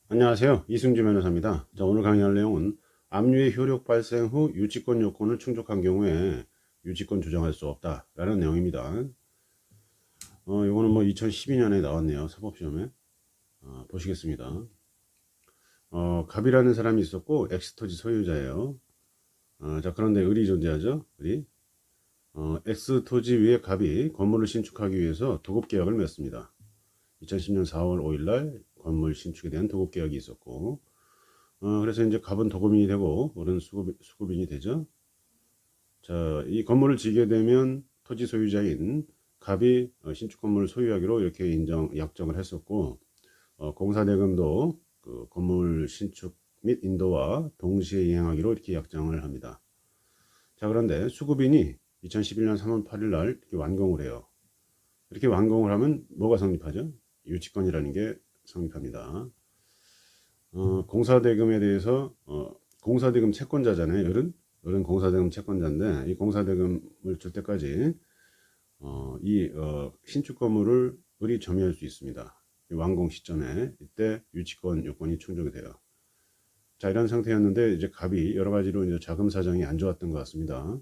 안녕하세요. 이승주 변호사입니다. 자, 오늘 강의할 내용은 압류의 효력 발생 후 유치권 요건을 충족한 경우에 유치권 조정할 수 없다라는 내용입니다. 요거는 뭐 2012년에 나왔네요. 사법시험에. 보시겠습니다. 갑이라는 사람이 있었고 엑스토지 소유자예요. 자, 그런데 을이 존재하죠. 을이. 엑스토지 위에 갑이 건물을 신축하기 위해서 도급계약을 맺습니다. 2010년 4월 5일 날 건물 신축에 대한 도급계약이 있었고, 그래서 이제 갑은 도급인이 되고 을은 수급인이 되죠. 자, 이 건물을 지게 되면 토지 소유자인 갑이 신축 건물을 소유하기로 이렇게 약정을 했었고, 공사대금도 그 건물 신축 및 인도와 동시에 이행하기로 이렇게 약정을 합니다. 자, 그런데 수급인이 2011년 3월 8일 날 이렇게 완공을 해요. 이렇게 완공을 하면 뭐가 성립하죠? 유치권이라는 게 성립합니다. 공사대금에 대해서 공사대금 채권자잖아요. 을은 공사대금 채권자인데 이 공사대금을 줄 때까지 신축 건물을 을이 점유할 수 있습니다. 완공 시점에 이때 유치권 요건이 충족이 돼요. 자, 이런 상태였는데 이제 갑이 여러 가지로 이제 자금 사정이 안 좋았던 것 같습니다.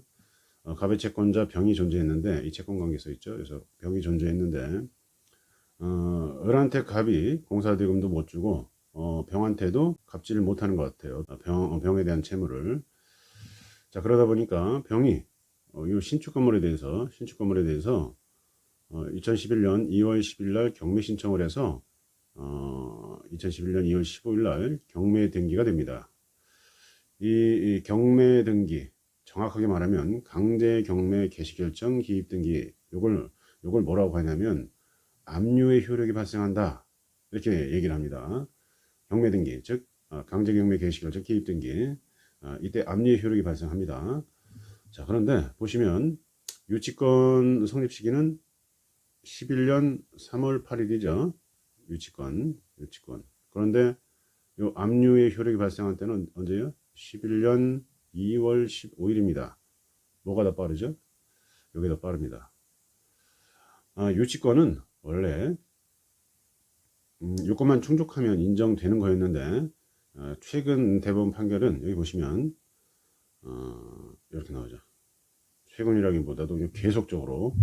갑의 채권자 병이 존재했는데 이 채권 관계 써 있죠. 그래서 병이 존재했는데 을한테 갑이 공사대금도 못 주고 병한테도 갚지를 못하는 것 같아요. 병에 대한 채무를. 자, 그러다 보니까 병이 이 신축 건물에 대해서 2011년 2월 10일 날 경매 신청을 해서 2011년 2월 15일 날 경매 등기가 됩니다. 이 경매 등기, 정확하게 말하면 강제 경매 개시 결정 기입 등기, 요걸 뭐라고 하냐면 압류의 효력이 발생한다, 이렇게 얘기를 합니다. 경매 등기, 즉 강제 경매 개시 결정 기입 등기, 이때 압류의 효력이 발생합니다. 자, 그런데 보시면 유치권 성립 시기는 11년 3월 8일이죠. 유치권. 그런데 요 압류의 효력이 발생한 때는 언제요? 11년 2월 15일입니다. 뭐가 더 빠르죠? 요게 더 빠릅니다. 유치권은 원래 요건만 충족하면 인정되는 거였는데 최근 대법원 판결은 여기 보시면 이렇게 나오죠. 최근이라기보다도 계속적으로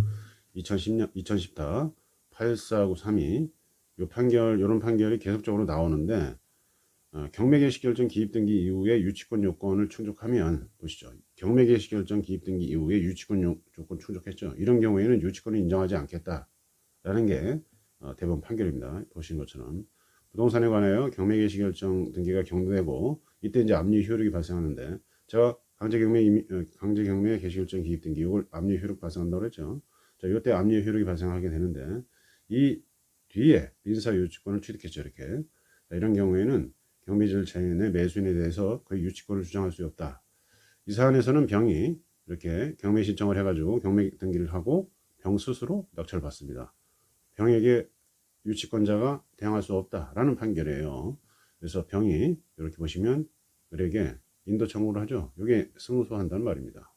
2010년 2014 8493이 요런 판결이 계속적으로 나오는데 경매 개시 결정 기입 등기 이후에 유치권 요건을 충족하면, 보시죠. 경매 개시 결정 기입 등기 이후에 유치권 조건 충족했죠. 이런 경우에는 유치권을 인정하지 않겠다라는 게 대법원 판결입니다. 보신 것처럼 부동산에 관하여 경매 개시 결정 등기가 경도되고 이때 이제 압류 효력이 발생하는데, 제가 강제 경매 개시 결정 기입 등기 이걸 압류 효력 발생한다고 했죠. 자, 이때 압류 효력이 발생하게 되는데 이 뒤에 민사 유치권을 취득했죠. 이렇게. 자, 이런 경우에는 경비질 차인의 매수인에 대해서 거의 유치권을 주장할 수 없다. 이 사안에서는 병이 이렇게 경매 신청을 해가지고 경매 등기를 하고 병 스스로 낙찰을 받습니다. 병에게 유치권자가 대항할 수 없다라는 판결이에요. 그래서 병이 이렇게 보시면 을에게 인도 청구를 하죠. 이게 승소한다는 말입니다.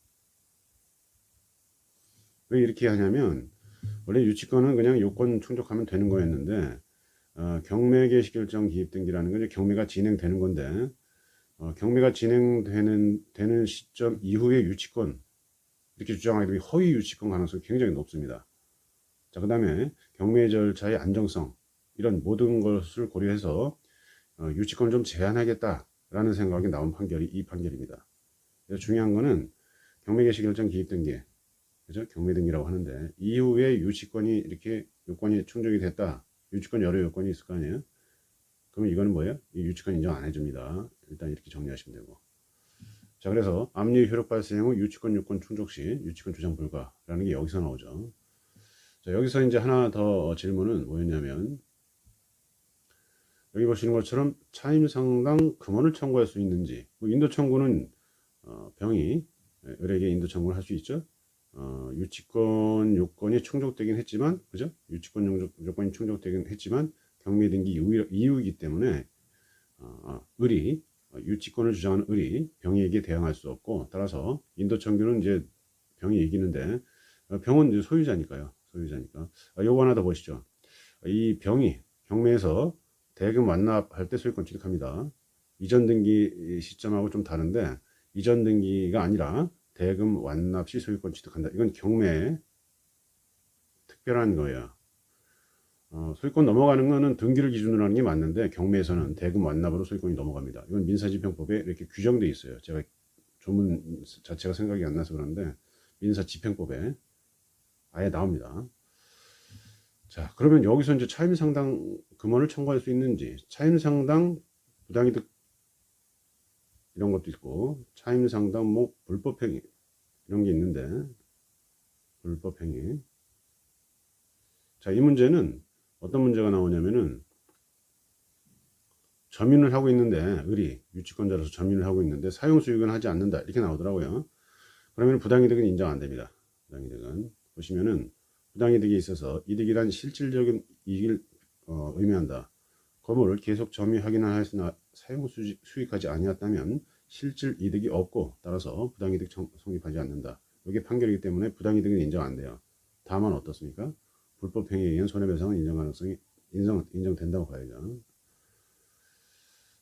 왜 이렇게 하냐면 원래 유치권은 그냥 요건 충족하면 되는 거였는데 경매 개시 결정 기입 등기라는 건 경매가 진행되는 건데 경매가 되는 시점 이후에 유치권 이렇게 주장하게 되면 허위 유치권 가능성이 굉장히 높습니다. 자, 그 다음에 경매 절차의 안정성, 이런 모든 것을 고려해서 유치권을 좀 제한하겠다라는 생각이 나온 판결이 이 판결입니다. 그래서 중요한 거는 경매 개시 결정 기입 등기, 그죠? 경매 등기라고 하는데 이후에 유치권이 이렇게 요건이 충족이 됐다. 유치권 여러 요건이 있을 거 아니에요? 그러면 이거는 뭐예요? 이 유치권 인정 안 해줍니다. 일단 이렇게 정리하시면 되고. 자, 그래서 압류 효력 발생 후 유치권 요건 충족 시 유치권 주장 불가라는 게 여기서 나오죠. 자, 여기서 이제 하나 더 질문은 뭐였냐면, 여기 보시는 것처럼 차임 상당 금원을 청구할 수 있는지. 뭐 인도 청구는 병이 을에게 인도 청구를 할 수 있죠. 유치권 요건이 충족되긴 했지만, 그죠? 유치권 요건이 충족되긴 했지만 경매 등기 이후이기 때문에 을이 유치권을 주장하는 을이 병에게 대항할 수 없고, 따라서 인도 청구는 이제 병이 이기는데 병은 이제 소유자니까요. 요거 하나 더 보시죠. 이 병이 경매에서 대금 완납할 때 소유권 취득합니다. 이전 등기 시점하고 좀 다른데 이전 등기가 아니라 대금 완납 시 소유권 취득한다. 이건 경매에 특별한 거예요. 소유권 넘어가는 거는 등기를 기준으로 하는 게 맞는데 경매에서는 대금 완납으로 소유권이 넘어갑니다. 이건 민사집행법에 이렇게 규정되어 있어요. 제가 조문 자체가 생각이 안 나서 그런데 민사집행법에 아예 나옵니다. 자, 그러면 여기서 이제 차임상당 금원을 청구할 수 있는지, 차임상당 부당이득 이런 것도 있고, 차임상당 뭐 불법행위 이런 게 있는데, 불법행위. 자, 이 문제는 어떤 문제가 나오냐면은 점유를 하고 있는데, 유치권자로서 점유를 하고 있는데 사용수익은 하지 않는다 이렇게 나오더라고요. 그러면 부당이득은 인정 안 됩니다. 부당이득은 보시면은 부당이득이 있어서 이득이란 실질적인 이익을 의미한다. 건물을 계속 점유하기는 하였으나 사용 수익하지 아니었다면 실질 이득이 없고 따라서 부당이득 성립하지 않는다. 이게 판결이기 때문에 부당이득은 인정 안 돼요. 다만 어떻습니까? 불법행위에 의한 손해배상은 인정 가능성이 인정된다고 봐야죠.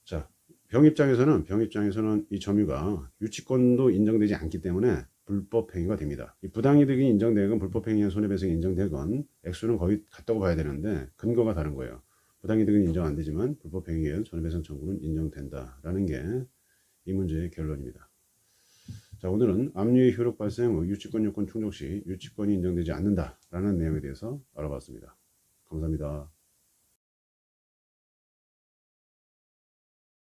자, 병 입장에서는 이 점유가 유치권도 인정되지 않기 때문에 불법행위가 됩니다. 이 부당이득이 인정되건 불법행위의 손해배상이 인정되건 액수는 거의 같다고 봐야 되는데 근거가 다른 거예요. 부당이득은 인정 안 되지만 불법행위의 손해배상 청구는 인정된다라는 게 이 문제의 결론입니다. 자, 오늘은 압류의 효력 발생 후 유치권 요건 충족 시 유치권이 인정되지 않는다라는 내용에 대해서 알아봤습니다. 감사합니다.